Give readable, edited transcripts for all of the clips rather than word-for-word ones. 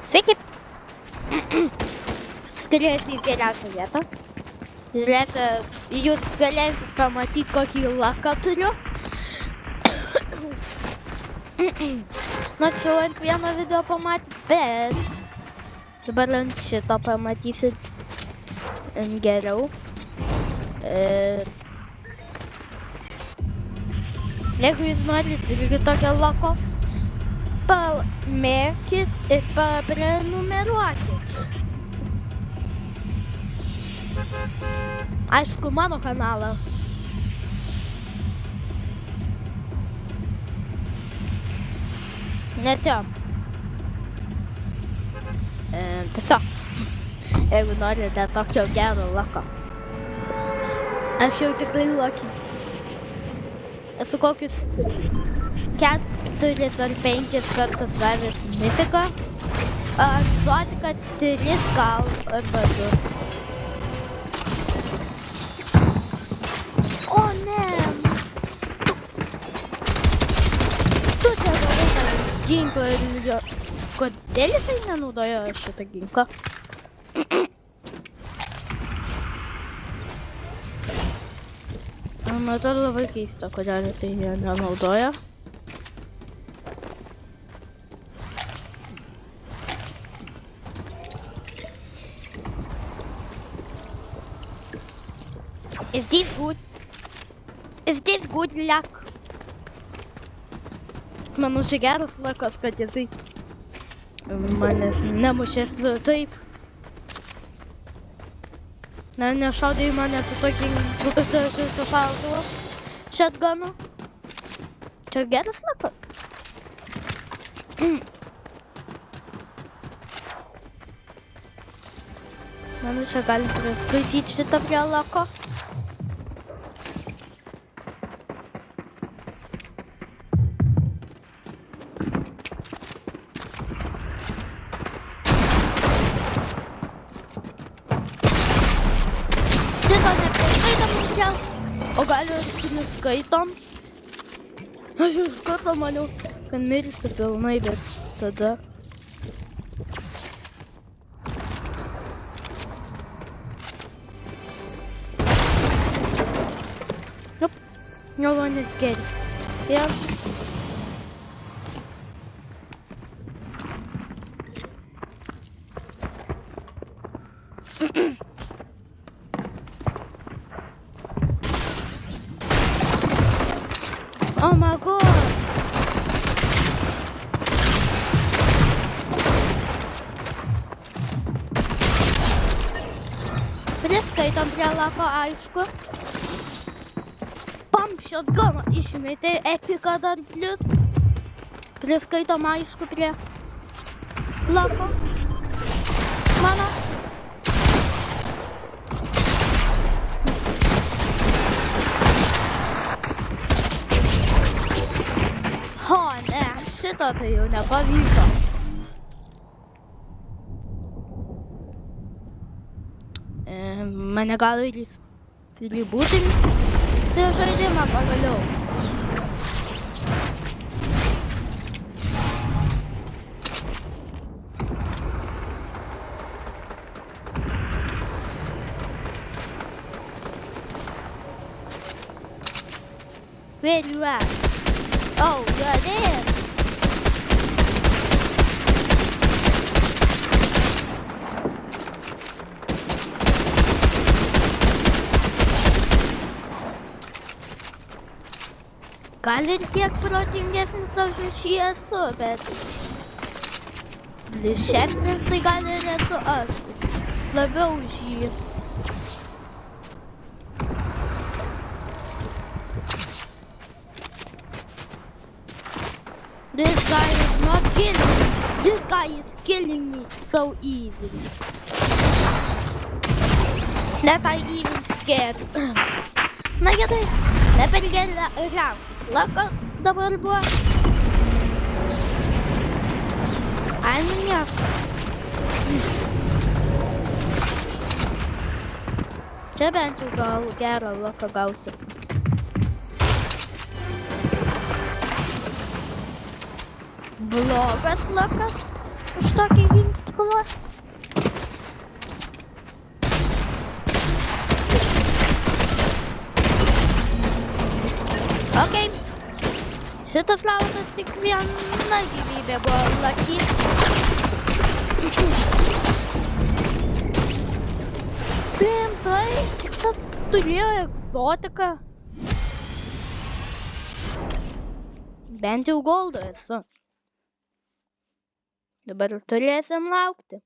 Sveiki! Skriesit į geriausią vietą. Žiūrėti, jūs galėsit pamatyti, kokį laką turiu. Nors jau ant vieno video pamatyt, bet dabar ant šito pamatysit geriau. Jeigu jūs norit irgi tokio lako, pamėkit ir prenumeruokit. Aišku, mano kanalą. Nes jo. Tiesiog. Jeigu norite tokio gero lako. Aš jau tikrai lucky. Esu kokius 4 ar 5 kartus gavęs mitiką. Egzotiką 3 gal arba 2. O ne! Tu čia gavai ginklą ir kodėl jisai nenaudojo šitą ginklą? Man atrodo labai keista, kodėl jisai jo nenaudoja. Is this good? Is this good luck? Manau, čia geras lakas, kad jisai manęs nemušės taip. Ne, nešaudė į mane su tokį šautuvu shotgunu. Čia geras lakas. Manau, čia galim priskaityti šitą prie lako. O gal ir neskaitom? Aš iš karto maniau, kad mirsiu pilnai, bet tada... Nope, no one is scared. Yeah. Oh my god! Priskaitom prie lako, aišku. Pump shotguną išmetė, epika dar plius. Priskaitom, aišku, prie lako. Mano. O ne, šito tai jau nepavyko. Mane gal ir būtų tai žaidimą pagaliau. Where you at? Oh, you're there! Gal ir kiek protingesnis aš už jį esu, bet... Lišesnis tai gal ir esu aš. Labiau už jį. This guy is not killing me. This guy is killing me so easily. That I even scared. Na gerai, dabar geriausias lakas dabar buvo. Ai, nu nieko. Čia bent jau gal gerą laką gausiu. Blogas lakas. už tokį ginklą. Okei. Šitas laukas tik viena gyvybė buvo lucky. Rimtai, tas turėjo egzotiką. Bent jau goldo esu. Dabar turėsim laukti.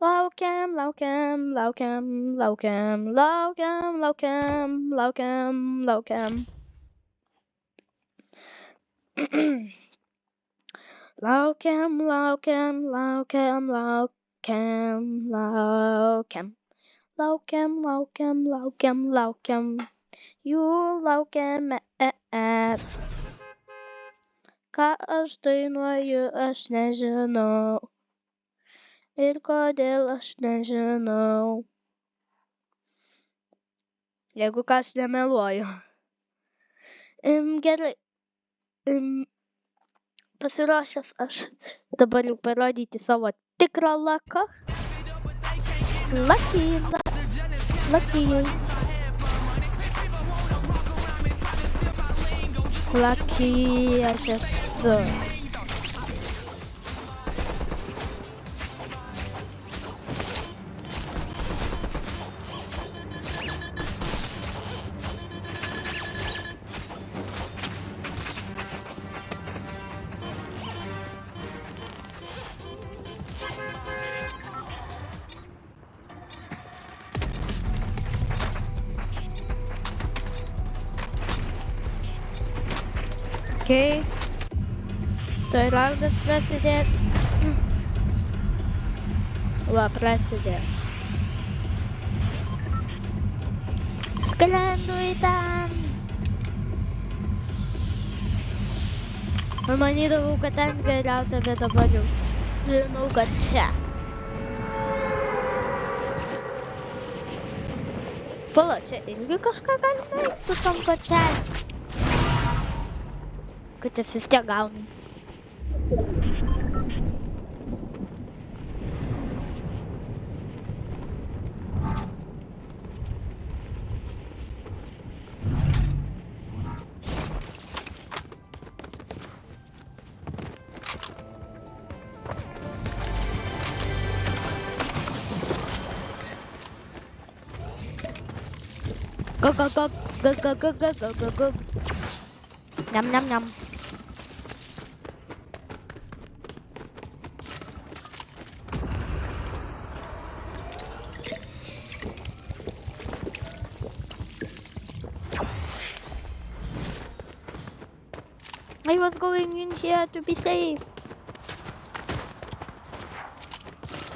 Laukiam, laukiam, laukiam, laukiam, laukiam, laukiam, laukiam, laukiam. Laukiam, laukiam, laukiam, laukiam, laukiam. Laukiam, laukiam, laukiam, laukiam. Jų laukiame. Ką aš dainuoju, aš nežinau. Ir kodėl aš nežinau. Jeigu ką aš nemeluoju. Gerai. Pasiruošęs aš dabar jau parodyti savo tikrą laką. Lucky. Lucky aš esu. Okay. Tai raundas prasidės. Va, prasidės. Sklendu į ten. Ir manydavau, kad ten geriausia, bet dabar jau žinau, kad čia. Pala, čia irgi kažką galima eiti su tom pačiais. Kad jas vis tiek gaunam. Go. Nham. I was going in here to be safe.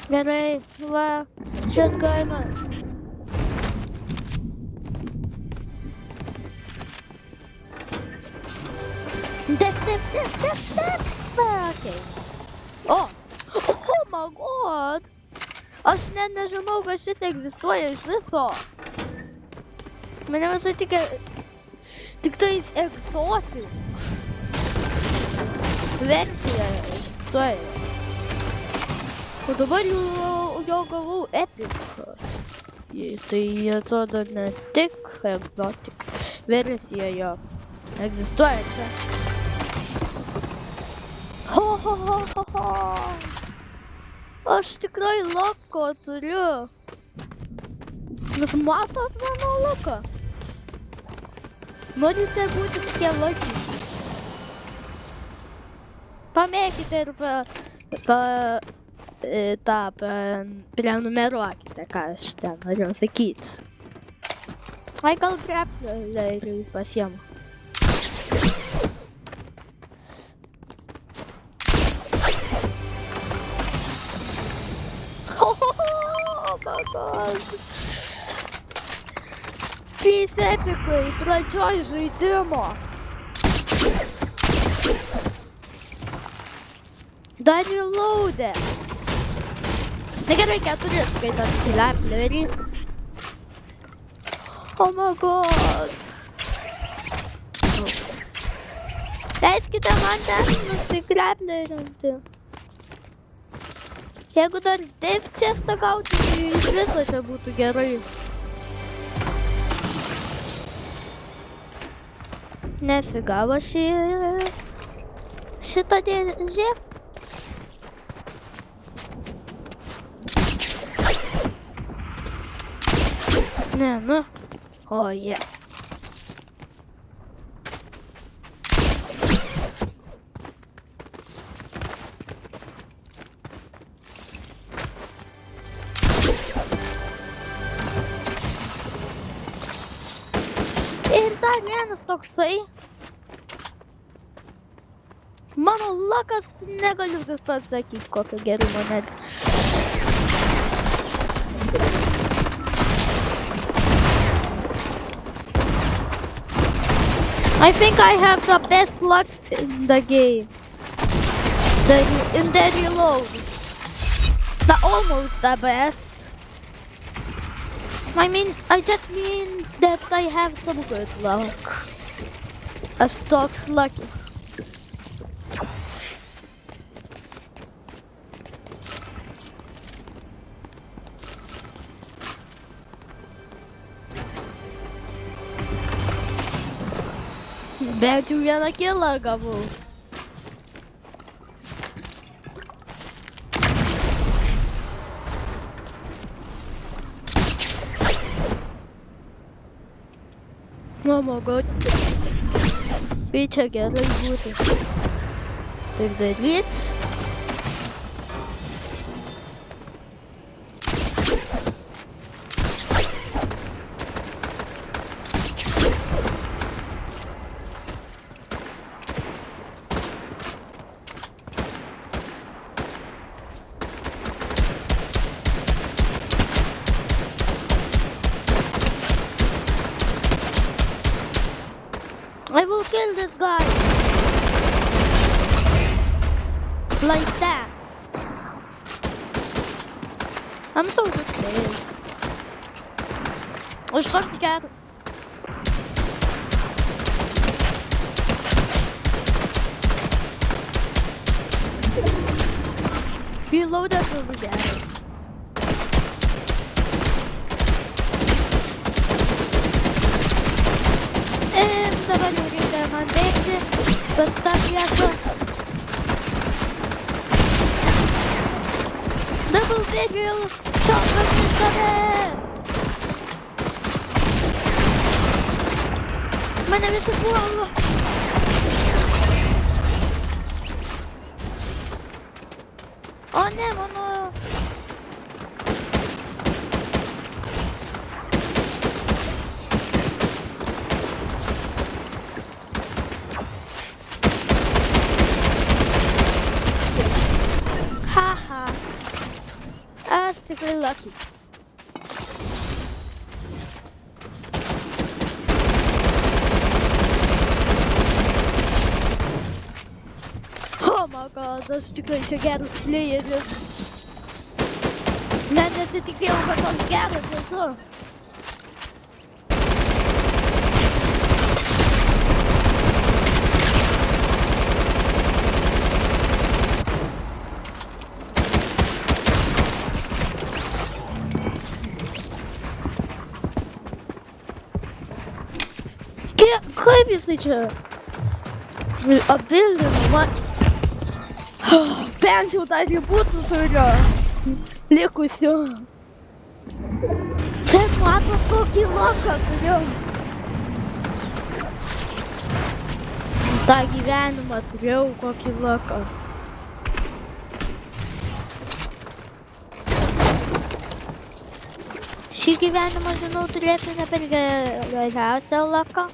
Gerai, va, shotgunas. Okay. Oh my god. Aš net nežinau, kad šis egzistuoja iš viso. Mane visai tik tais egzotinis. Versija egzistuoja. O dabar jo gavau epiką. Tai atrodo ne tik egzotik. Versija jo egzistuoja čia. Ho. Aš tikrai lako turiu. Jūs matot mano laką? Norite būti tokie laki. Pamėkite ir prenumeruokite, ką aš ten noriu sakyti. Ai, gal greplerį pasiemu. Oh my god. Trys epikai pradžioj žaidimo. Dar reloadė. Na gerai, 4 skaitant greplerį. Oh my god. Leiskite man ten nusigraplerinti. Jeigu dar Dev chestą gauti, tai iš viso čia būtų gerai. Nesigavo šitą dėžę. Ne, nu. O, jie. Ir dar vienas toksai. Mano lakas, negaliu vis pasakyti, kokio gerumo net. I think I have the best luck in the game. In the reload. Almost the best. I just mean that I have some good luck. I'm so lucky. Bet jau vieną kilą gavau. Oh my god. Tai čia gerai būtų. Taip daryt. I will kill this guy. Like that. I'm so good at it. Oh, fuck the cat. Reload us over there. Dabar jau reikia man bėgti, bet tą vietą. Double barrel shotgun į tave! Mane visi puola. O ne, mano... Aš tikrai lucky. Oh my god, aš tikrai čia geras playeris. Net nesitikėjau, kad toks geras esu. Kaip jisai čia apbildino man. Bent jau tą ribūtų turiu likusiu. Taip matot, kokį loką turiu. Tą gyvenimą turėjau, kokį loką. Šį gyvenimą, žinau, turėtų ne per geriausią loką.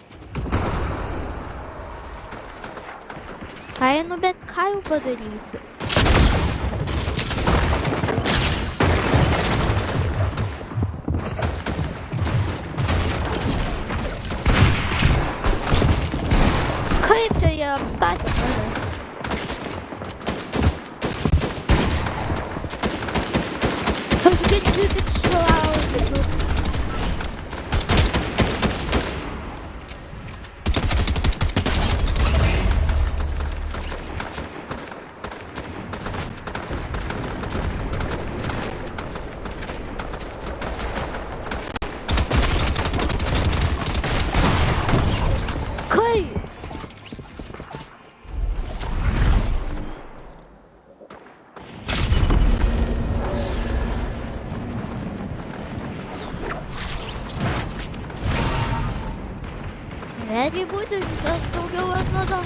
Ai, nu bet ką jau padarysiu? Kaip čia jie apstatė mane? Aš girdžiu tik šlaužį. Gali būti daugiau atnaudo.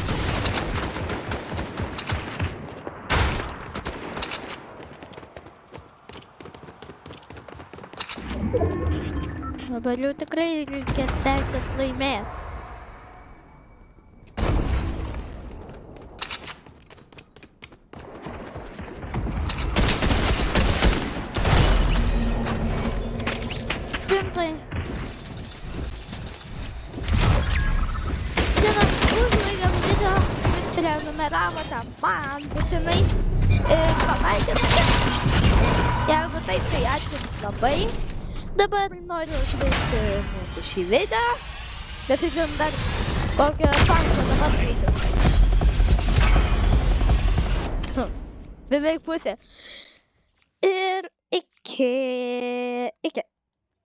Dabar jau tikrai reikia stengtis laimėti. Šimtai. Žinot, užbaigiam video, prenumeravote man būtinai ir palaikinote. Jeigu taip, tai ačiū labai. Dabar noriu užbaigti mūsų šį video, bet žinot dar kokią fanką dabar skaičiu. Beveik pusė. Ir iki.